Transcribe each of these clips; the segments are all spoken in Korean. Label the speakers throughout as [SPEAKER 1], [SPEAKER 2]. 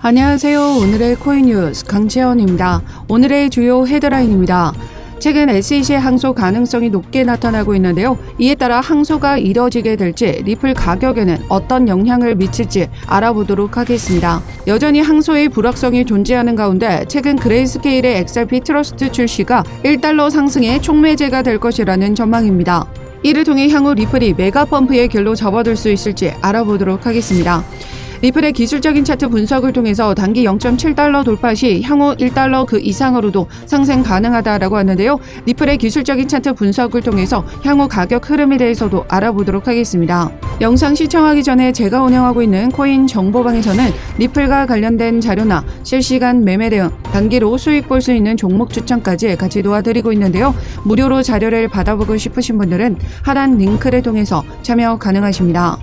[SPEAKER 1] 안녕하세요. 오늘의 코인 뉴스 강채원입니다. 오늘의 주요 헤드라인입니다. 최근 SEC의 항소 가능성이 높게 나타나고 있는데요. 이에 따라 항소가 이뤄지게 될지 리플 가격에는 어떤 영향을 미칠지 알아보도록 하겠습니다. 여전히 항소의 불확성이 존재하는 가운데 최근 그레이스케일의 XRP 트러스트 출시가 1달러 상승의 촉매제가 될 것이라는 전망입니다. 이를 통해 향후 리플이 메가펌프의 길로 접어들 수 있을지 알아보도록 하겠습니다. 리플의 기술적인 차트 분석을 통해서 단기 0.7달러 돌파 시 향후 1달러 그 이상으로도 상승 가능하다라고 하는데요. 리플의 기술적인 차트 분석을 통해서 향후 가격 흐름에 대해서도 알아보도록 하겠습니다. 영상 시청하기 전에 제가 운영하고 있는 코인 정보방에서는 리플과 관련된 자료나 실시간 매매 대응, 단기로 수익 볼 수 있는 종목 추천까지 같이 도와드리고 있는데요. 무료로 자료를 받아보고 싶으신 분들은 하단 링크를 통해서 참여 가능하십니다.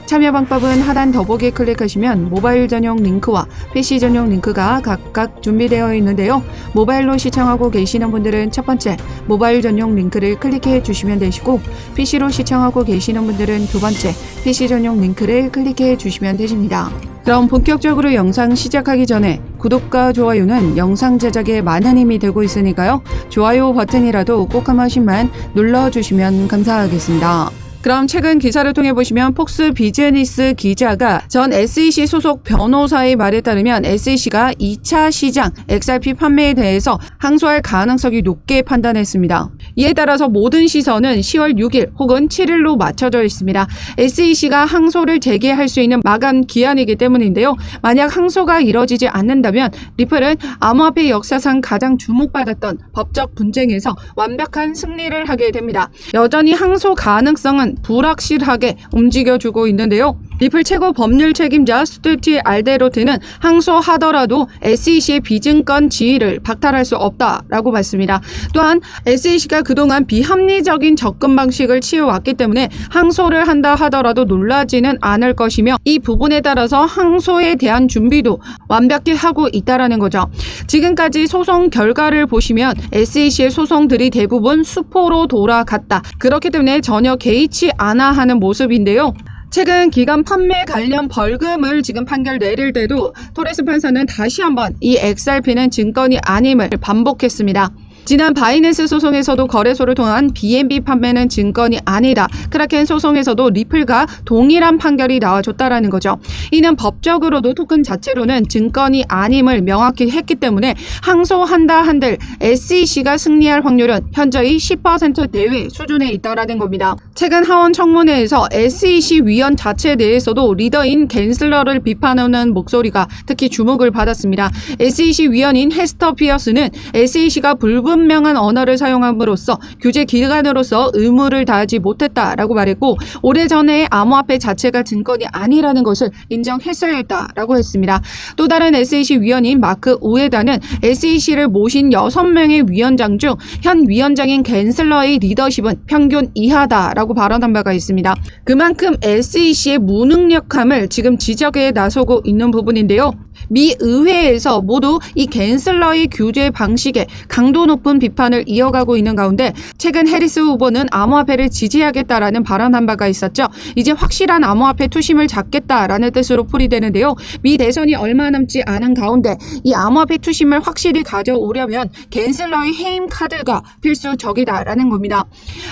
[SPEAKER 1] 참여 방법은 하단 더보기에 클릭하시면 모바일 전용 링크와 PC 전용 링크가 각각 준비되어 있는데요. 모바일로 시청하고 계시는 분들은 첫 번째 모바일 전용 링크를 클릭해 주시면 되시고 PC로 시청하고 계시는 분들은 두 번째 PC 전용 링크를 클릭해 주시면 되십니다. 그럼 본격적으로 영상 시작하기 전에 구독과 좋아요는 영상 제작에 많은 힘이 되고 있으니까요. 좋아요 버튼이라도 꼭 한 번씩만 눌러주시면 감사하겠습니다. 그럼 최근 기사를 통해 보시면 폭스 비즈니스 기자가 전 SEC 소속 변호사의 말에 따르면 SEC가 2차 시장 XRP 판매에 대해서 항소할 가능성이 높게 판단했습니다. 이에 따라서 모든 시선은 10월 6일 혹은 7일로 맞춰져 있습니다. SEC가 항소를 제기할 수 있는 마감 기한이기 때문인데요. 만약 항소가 이뤄지지 않는다면 리플은 암호화폐 역사상 가장 주목받았던 법적 분쟁에서 완벽한 승리를 하게 됩니다. 여전히 항소 가능성은 불확실하게 움직여주고 있는데요. 리플 최고 법률 책임자 스튜트 알데로트는 항소하더라도 SEC의 비증권 지위를 박탈할 수 없다라고 봤습니다. 또한 SEC가 그동안 비합리적인 접근 방식을 취해왔기 때문에 항소를 한다 하더라도 놀라지는 않을 것이며 이 부분에 따라서 항소에 대한 준비도 완벽히 하고 있다라는 거죠. 지금까지 소송 결과를 보시면 SEC의 소송들이 대부분 수포로 돌아갔다. 그렇기 때문에 전혀 개의치 않아 하는 모습인데요. 최근 기간 판매 관련 벌금을 지금 판결 내릴 때도 토레스 판사는 다시 한번 이 XRP는 증권이 아님을 반복했습니다. 지난 바이낸스 소송에서도 거래소를 통한 BNB 판매는 증권이 아니다. 크라켄 소송에서도 리플과 동일한 판결이 나와줬다라는 거죠. 이는 법적으로도 토큰 자체로는 증권이 아님을 명확히 했기 때문에 항소한다 한들 SEC가 승리할 확률은 현저히 10% 내외 수준에 있다라는 겁니다. 최근 하원 청문회에서 SEC 위원 자체에 대해서도 리더인 갠슬러를 비판하는 목소리가 특히 주목을 받았습니다. SEC 위원인 헤스터 피어스는 SEC가 불분명한 언어를 사용함으로써 규제 기관으로서 의무를 다하지 못했다라고 말했고 오래전에 암호화폐 자체가 증권이 아니라는 것을 인정했어야 했다라고 했습니다. 또 다른 SEC 위원인 마크 우에다는 SEC를 모신 6명의 위원장 중 현 위원장인 갠슬러의 리더십은 평균 이하다라고 발언한 바가 있습니다. 그만큼 SEC의 무능력함을 지금 지적에 나서고 있는 부분인데요. 미 의회에서 모두 이 갠슬러의 규제 방식에 강도 높은 비판을 이어가고 있는 가운데 최근 해리스 후보는 암호화폐를 지지하겠다라는 발언한 바가 있었죠. 이제 확실한 암호화폐 투심을 잡겠다라는 뜻으로 풀이되는데요. 미 대선이 얼마 남지 않은 가운데 이 암호화폐 투심을 확실히 가져오려면 갠슬러의 해임 카드가 필수적이다라는 겁니다.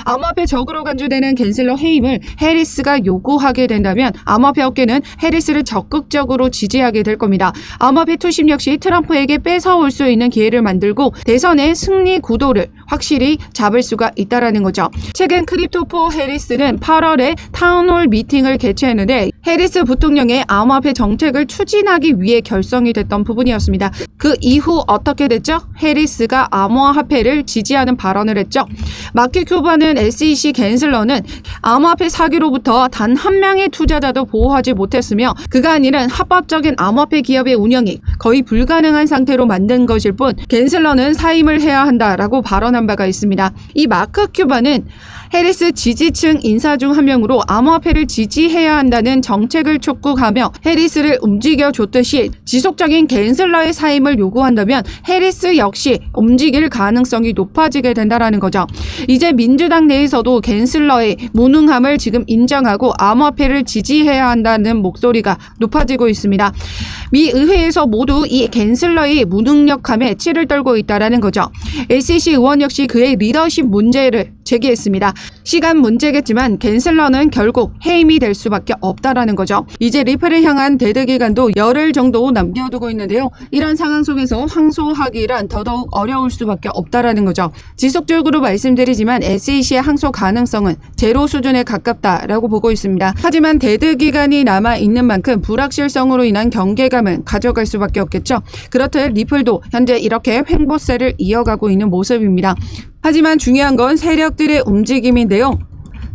[SPEAKER 1] 암호화폐 적으로 간주되는 갠슬러 해임을 해리스가 요구하게 된다면 암호화폐 업계는 해리스를 적극적으로 지지하게 될 겁니다. 암호화폐 투심 역시 트럼프에게 뺏어올 수 있는 기회를 만들고 대선의 승리 구도를 확실히 잡을 수가 있다라는 거죠. 최근 크립토포 해리스는 8월에 타운홀 미팅을 개최했는데 해리스 부통령의 암호화폐 정책을 추진하기 위해 결성이 됐던 부분이었습니다. 그 이후 어떻게 됐죠? 해리스가 암호화폐를 지지하는 발언을 했죠. 마크 큐바는 SEC 갠슬러는 암호화폐 사기로부터 단 한 명의 투자자도 보호하지 못했으며 그가 아니란 합법적인 암호화폐 기업의 운영이 거의 불가능한 상태로 만든 것일 뿐 갠슬러는 사임을 해야 한다라고 발언한 바가 있습니다. 이 마크 큐바는 해리스 지지층 인사 중 한 명으로 암호화폐를 지지해야 한다는 정책을 촉구하며 해리스를 움직여줬듯이 지속적인 갠슬러의 사임을 요구한다면 해리스 역시 움직일 가능성이 높아지게 된다는 거죠. 이제 민주당 내에서도 갠슬러의 무능함을 지금 인정하고 암호화폐를 지지해야 한다는 목소리가 높아지고 있습니다. 미 의회에서 모두 이 갠슬러의 무능력함에 치를 떨고 있다는 거죠. SEC 의원 역시 그의 리더십 문제를 제기했습니다. 시간 문제겠지만 갠슬러는 결국 해임이 될 수밖에 없다라는 거죠. 이제 리플을 향한 대드 기간도 열흘 정도 남겨두고 있는데요. 이런 상황 속에서 항소하기란 더더욱 어려울 수밖에 없다라는 거죠. 지속적으로 말씀드리지만 SEC의 항소 가능성은 제로 수준에 가깝다라고 보고 있습니다. 하지만 대드 기간이 남아 있는 만큼 불확실성으로 인한 경계감은 가져갈 수밖에 없겠죠. 그렇듯 리플도 현재 이렇게 횡보세를 이어가고 있는 모습입니다. 하지만 중요한 건 세력들의 움직임인데요.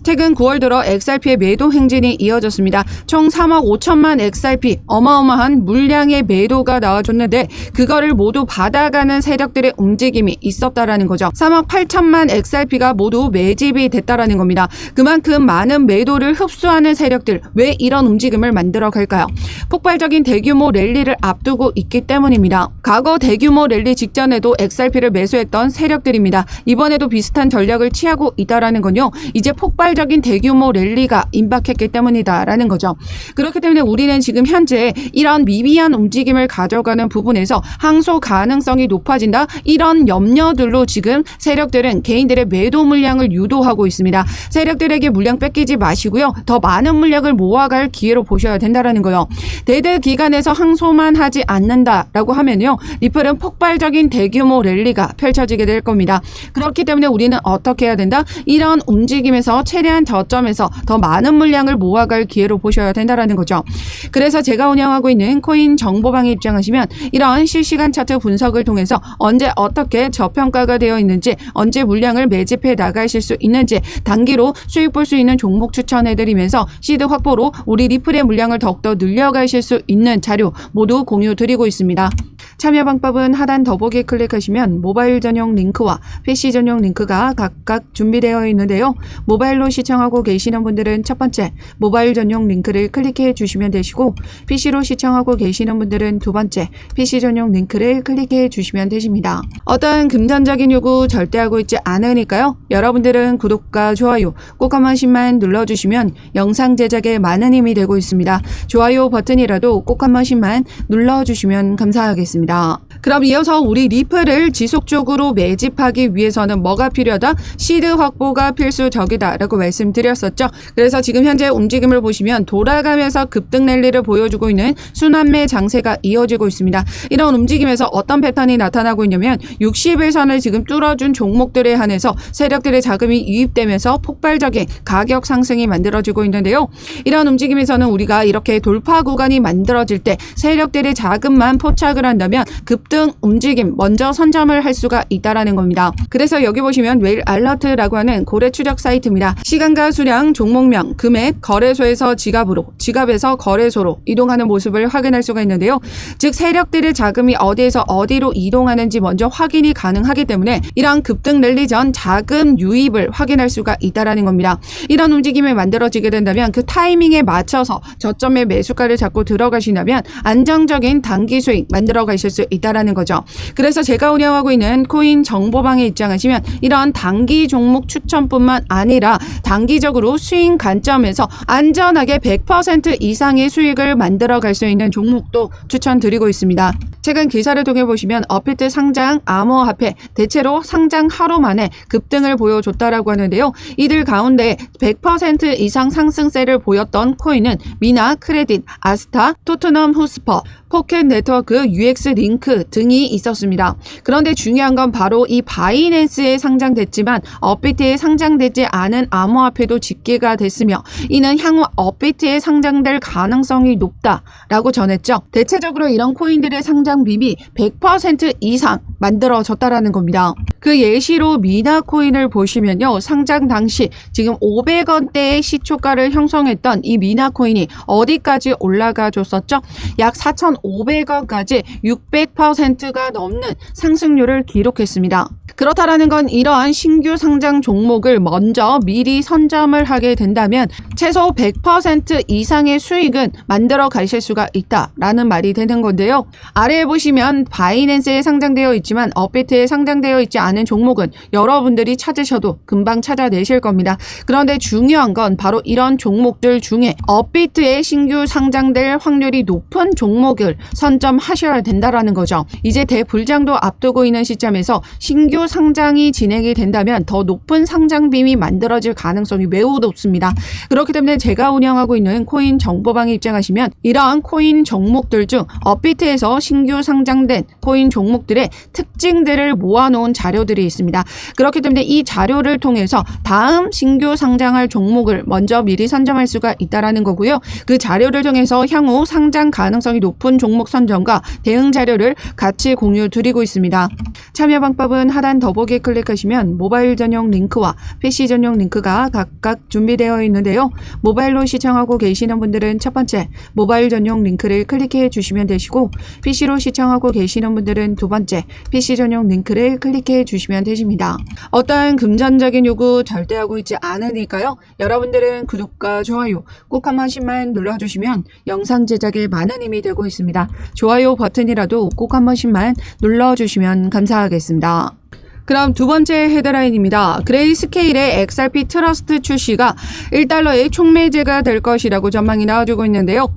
[SPEAKER 1] 최근 9월 들어 XRP의 매도 행진이 이어졌습니다. 총 3억 5천만 XRP, 어마어마한 물량의 매도가 나와줬는데 그거를 모두 받아가는 세력들의 움직임이 있었다라는 거죠. 3억 8천만 XRP가 모두 매집이 됐다라는 겁니다. 그만큼 많은 매도를 흡수하는 세력들, 왜 이런 움직임을 만들어 갈까요? 폭발적인 대규모 랠리를 앞두고 있기 때문입니다. 과거 대규모 랠리 직전에도 XRP를 매수했던 세력들입니다. 이번에도 비슷한 전략을 취하고 있다라는 건요. 이제 폭발적인 대규모 랠리가 임박했기 때문이다라는 거죠. 그렇기 때문에 우리는 지금 현재 이런 미비한 움직임을 가져가는 부분에서 항소 가능성이 높아진다. 이런 염려들로 지금 세력들은 개인들의 매도 물량을 유도하고 있습니다. 세력들에게 물량 뺏기지 마시고요. 더 많은 물량을 모아갈 기회로 보셔야 된다라는 거예요. 대드 기간에서 항소만 하지 않는다라고 하면요. 리플은 폭발적인 대규모 랠리가 펼쳐지게 될 겁니다. 그렇기 때문에 우리는 어떻게 해야 된다? 이런 움직임에서 최대한 저점에서 더 많은 물량을 모아갈 기회로 보셔야 된다는 거죠. 그래서 제가 운영하고 있는 코인 정보방에 입장하시면 이런 실시간 차트 분석을 통해서 언제 어떻게 저평가가 되어 있는지, 언제 물량을 매집해 나가실 수 있는지 단기로 수익 볼 수 있는 종목 추천해드리면서 시드 확보로 우리 리플의 물량을 더욱더 늘려가실 수 있는 자료 모두 공유 드리고 있습니다. 참여 방법은 하단 더보기 클릭하시면 모바일 전용 링크와 PC 전용 링크가 각각 준비되어 있는데요. 모바일로 시청하고 계시는 분들은 첫 번째 모바일 전용 링크를 클릭해 주시면 되시고, PC로 시청하고 계시는 분들은 두 번째 PC 전용 링크를 클릭해 주시면 되십니다. 어떤 금전적인 요구 절대 하고 있지 않으니까요. 여러분들은 구독과 좋아요 꼭 한 번씩만 눌러주시면 영상 제작에 많은 힘이 되고 있습니다. 좋아요 버튼이라도 꼭 한 번씩만 눌러주시면 감사하겠습니다. 그럼 이어서 우리 리플을 지속적으로 매집하기 위해서는 뭐가 필요하다? 시드 확보가 필수적이다 라고 말씀드렸었죠. 그래서 지금 현재 움직임을 보시면 돌아가면서 급등 랠리를 보여주고 있는 순환매 장세가 이어지고 있습니다. 이런 움직임에서 어떤 패턴이 나타나고 있냐면 60일선을 지금 뚫어준 종목들에 한해서 세력들의 자금이 유입되면서 폭발적인 가격 상승이 만들어지고 있는데요. 이런 움직임에서는 우리가 이렇게 돌파 구간이 만들어질 때 세력들의 자금만 포착을 한다면 급등 움직임 먼저 선점을 할 수가 있다라는 겁니다. 그래서 여기 보시면 웨일 알러트라고 하는 고래 추적 사이트입니다. 시간과 수량, 종목명, 금액, 거래소에서 지갑으로, 지갑에서 거래소로 이동하는 모습을 확인할 수가 있는데요. 즉 세력들의 자금이 어디에서 어디로 이동하는지 먼저 확인이 가능하기 때문에 이런 급등 랠리 전 자금 유입을 확인할 수가 있다라는 겁니다. 이런 움직임이 만들어지게 된다면 그 타이밍에 맞춰서 저점의 매수가를 잡고 들어가신다면 안정적인 단기 수익 만들어 가실 수 있다라는 거죠. 그래서 제가 운영하고 있는 코인 정보방에 입장하시면 이런 단기 종목 추천뿐만 아니라 단기적으로 수익 관점에서 안전하게 100% 이상의 수익을 만들어 갈 수 있는 종목도 추천드리고 있습니다. 최근 기사를 통해 보시면 업비트 상장 암호화폐 대체로 상장 하루 만에 급등을 보여줬다라고 하는데요. 이들 가운데 100% 이상 상승세를 보였던 코인은 미나, 크레딧, 아스타, 토트넘 호스퍼, 포켓 네트워크, UX 링크 등이 있었습니다. 그런데 중요한 건 바로 이 바이낸스에 상장됐지만 업비트에 상장되지 않은 암호화폐도 집계가 됐으며 이는 향후 업비트에 상장될 가능성이 높다라고 전했죠. 대체적으로 이런 코인들의 상장 비비 100% 이상 만들어졌다라는 겁니다. 그 예시로 미나코인을 보시면요. 상장 당시 지금 500원대의 시초가를 형성했던 이 미나코인이 어디까지 올라가 줬었죠? 약 4,500원까지 600%가 넘는 상승률을 기록했습니다. 그렇다라는 건 이러한 신규 상장 종목을 먼저 미리 선점을 하게 된다면 최소 100% 이상의 수익은 만들어 가실 수가 있다라는 말이 되는 건데요. 아래에 보시면 바이낸스에 상장되어 있지만 업비트에 상장되어 있지 않은 종목은 여러분들이 찾으셔도 금방 찾아내실 겁니다. 그런데 중요한 건 바로 이런 종목들 중에 업비트에 신규 상장될 확률이 높은 종목을 선점하셔야 된다라는 거죠. 이제 대불장도 앞두고 있는 시점에서 신규 상장이 진행이 된다면 더 높은 상장빔이 만들어질 가능성이 매우 높습니다. 그렇기 때문에 제가 운영하고 있는 코인 정보방에 입장하시면 이러한 코인 종목들 중 업비트에서 신규 상장된 코인 종목들의 특징들을 모아놓은 자료들이 있습니다. 그렇기 때문에 이 자료를 통해서 다음 신규 상장할 종목을 먼저 미리 선점할 수가 있다는 거고요. 그 자료를 통해서 향후 상장 가능성이 높은 종목 선정과 대응 자료를 같이 공유 드리고 있습니다. 참여 방법은 하단 더보기에 클릭하시면 모바일 전용 링크와 PC 전용 링크가 각각 준비되어 있는데요. 모바일로 시청하고 계시는 분들은 첫 번째 모바일 전용 링크를 클릭해 주시면 되시고 PC로 시청하고 계시는 분들은 두 번째 PC 전용 링크를 클릭해 주시면 되십니다. 어떠한 금전적인 요구 절대 하고 있지 않으니까요. 여러분들은 구독과 좋아요 꼭 한 번씩만 눌러주시면 영상 제작에 많은 힘이 되고 있습니다. 좋아요 버튼이라도 꼭 한 번씩만 눌러주시면 감사하겠습니다. 그럼 두 번째 헤드라인입니다. 그레이스케일의 XRP 트러스트 출시가 1달러의 촉매제가 될 것이라고 전망이 나와주고 있는데요.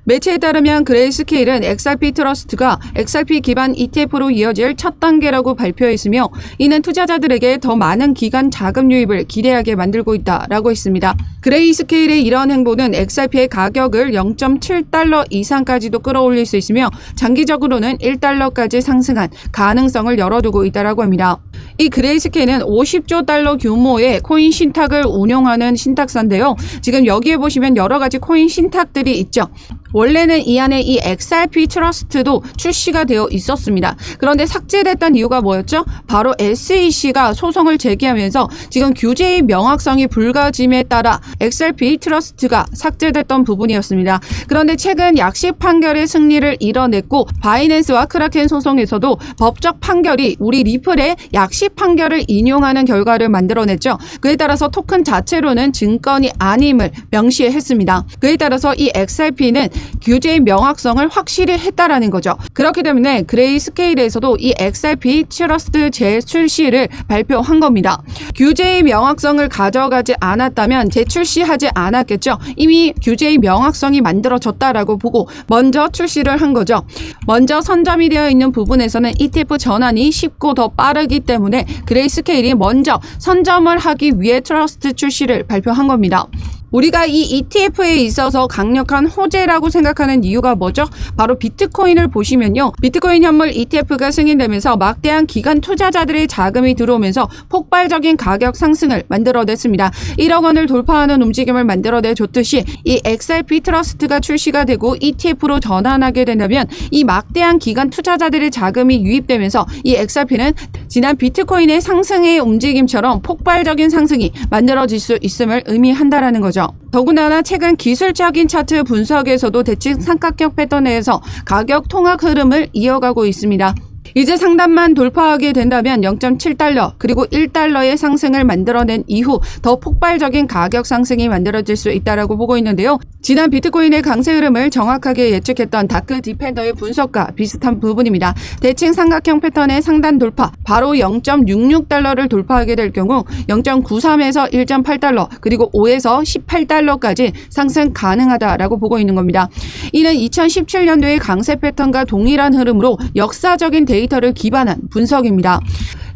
[SPEAKER 1] 매체에 따르면 그레이스케일은 XRP 트러스트가 XRP 기반 ETF로 이어질 첫 단계라고 발표했으며 이는 투자자들에게 더 많은 기관 자금 유입을 기대하게 만들고 있다라고 했습니다. 그레이스케일의 이러한 행보는 XRP의 가격을 0.7달러 이상까지도 끌어올릴 수 있으며 장기적으로는 1달러까지 상승한 가능성을 열어두고 있다라고 합니다. 이 그레이스케일은 50조 달러 규모의 코인 신탁을 운용하는 신탁사인데요. 지금 여기에 보시면 여러 가지 코인 신탁들이 있죠. 원래는 이 안에 이 XRP 트러스트도 출시가 되어 있었습니다. 그런데 삭제됐던 이유가 뭐였죠? 바로 SEC가 소송을 제기하면서 지금 규제의 명확성이 불가짐에 따라 XRP 트러스트가 삭제됐던 부분이었습니다. 그런데 최근 약식 판결의 승리를 이뤄냈고 바이낸스와 크라켄 소송에서도 법적 판결이 우리 리플의 약식 판결을 인용하는 결과를 만들어냈죠. 그에 따라서 토큰 자체로는 증권이 아님을 명시했습니다. 그에 따라서 이 XRP는 규제의 명확성을 확실히 했다라는 거죠. 그렇기 때문에 그레이스케일에서도 이 XRP 트러스트 재출시를 발표한 겁니다. 규제의 명확성을 가져가지 않았다면 재출시하지 않았겠죠. 이미 규제의 명확성이 만들어졌다라고 보고 먼저 출시를 한 거죠. 먼저 선점이 되어 있는 부분에서는 ETF 전환이 쉽고 더 빠르기 때문에 그레이스케일이 먼저 선점을 하기 위해 트러스트 출시를 발표한 겁니다. 우리가 이 ETF에 있어서 강력한 호재라고 생각하는 이유가 뭐죠? 바로 비트코인을 보시면요. 비트코인 현물 ETF가 승인되면서 막대한 기관 투자자들의 자금이 들어오면서 폭발적인 가격 상승을 만들어냈습니다. 1억 원을 돌파하는 움직임을 만들어내줬듯이 이 XRP 트러스트가 출시가 되고 ETF로 전환하게 된다면 이 막대한 기관 투자자들의 자금이 유입되면서 이 XRP는 지난 비트코인의 상승의 움직임처럼 폭발적인 상승이 만들어질 수 있음을 의미한다라는 거죠. 더군다나 최근 기술적인 차트 분석에서도 대칭 삼각형 패턴에서 가격 통합 흐름을 이어가고 있습니다. 이제 상단만 돌파하게 된다면 0.7달러 그리고 1달러의 상승을 만들어낸 이후 더 폭발적인 가격 상승이 만들어질 수 있다고 보고 있는데요. 지난 비트코인의 강세 흐름을 정확하게 예측했던 다크 디펜더의 분석과 비슷한 부분입니다. 대칭 삼각형 패턴의 상단 돌파, 바로 0.66달러를 돌파하게 될 경우 0.93에서 1.8달러 그리고 5에서 18달러까지 상승 가능하다라고 보고 있는 겁니다. 이는 2017년도의 강세 패턴과 동일한 흐름으로 역사적인 데이터를 기반한 분석입니다.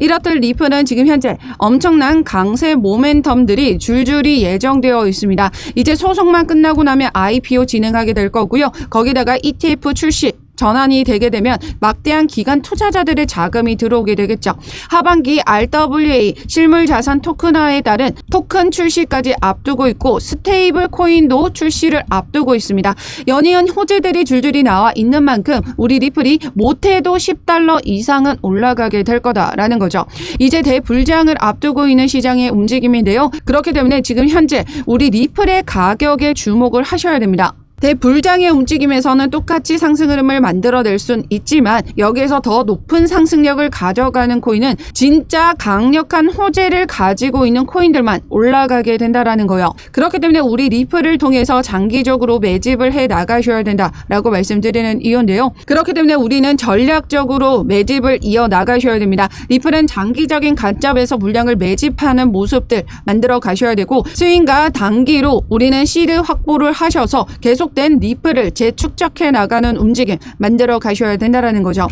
[SPEAKER 1] 이렇듯 리플은 지금 현재 엄청난 강세 모멘텀들이 줄줄이 예정되어 있습니다. 이제 소송만 끝나고 나면 IPO 진행하게 될 거고요. 거기다가 ETF 출시 전환이 되게 되면 막대한 기관 투자자들의 자금이 들어오게 되겠죠. 하반기 RWA 실물 자산 토큰화에 따른 토큰 출시까지 앞두고 있고 스테이블 코인도 출시를 앞두고 있습니다. 연이은 호재들이 줄줄이 나와 있는 만큼 우리 리플이 못해도 $10 이상은 올라가게 될 거다라는 거죠. 이제 대불장을 앞두고 있는 시장의 움직임인데요. 그렇기 때문에 지금 현재 우리 리플의 가격에 주목을 하셔야 됩니다. 대불장의 움직임에서는 똑같이 상승 흐름을 만들어낼 순 있지만 여기에서 더 높은 상승력을 가져가는 코인은 진짜 강력한 호재를 가지고 있는 코인들만 올라가게 된다라는 거예요. 그렇기 때문에 우리 리플을 통해서 장기적으로 매집을 해 나가셔야 된다라고 말씀드리는 이유인데요. 그렇기 때문에 우리는 전략적으로 매집을 이어 나가셔야 됩니다. 리플은 장기적인 관점에서 물량을 매집하는 모습들 만들어 가셔야 되고 스윙과 단기로 우리는 시드 확보를 하셔서 계속 된 리플을 재축적해 나가는 움직임 만들어 가셔야 된다는 거죠.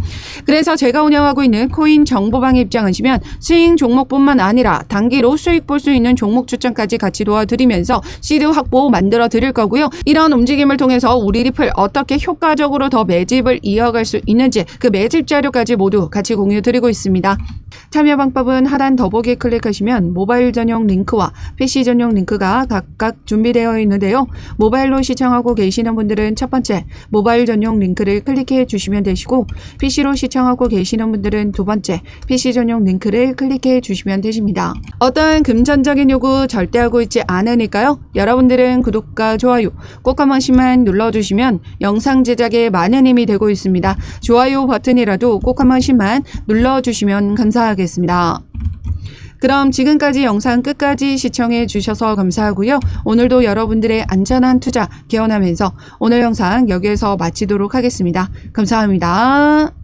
[SPEAKER 1] 그래서 제가 운영하고 있는 코인 정보방에 입장하시면 스윙 종목뿐만 아니라 단기로 수익 볼 수 있는 종목 추천까지 같이 도와드리면서 시드 확보 만들어 드릴 거고요. 이런 움직임을 통해서 우리 리플 어떻게 효과적으로 더 매집을 이어갈 수 있는지 그 매집 자료까지 모두 같이 공유 드리고 있습니다. 참여 방법은 하단 더보기에 클릭하시면 모바일 전용 링크와 PC 전용 링크가 각각 준비되어 있는데요. 모바일로 시청하고 계시는 분들은 첫 번째 모바일 전용 링크를 클릭해 주시면 되시고 PC로 시청하고 계시는 분들은 두 번째 PC 전용 링크를 클릭해 주시면 되십니다. 어떤 금전적인 요구 절대 하고 있지 않으니까요. 여러분들은 구독과 좋아요 꼭 한 번씩만 눌러주시면 영상 제작에 많은 힘이 되고 있습니다. 좋아요 버튼이라도 꼭 한 번씩만 눌러주시면 감사하겠습니다. 그럼 지금까지 영상 끝까지 시청해 주셔서 감사하고요. 오늘도 여러분들의 안전한 투자 기원하면서 오늘 영상 여기에서 마치도록 하겠습니다. 감사합니다.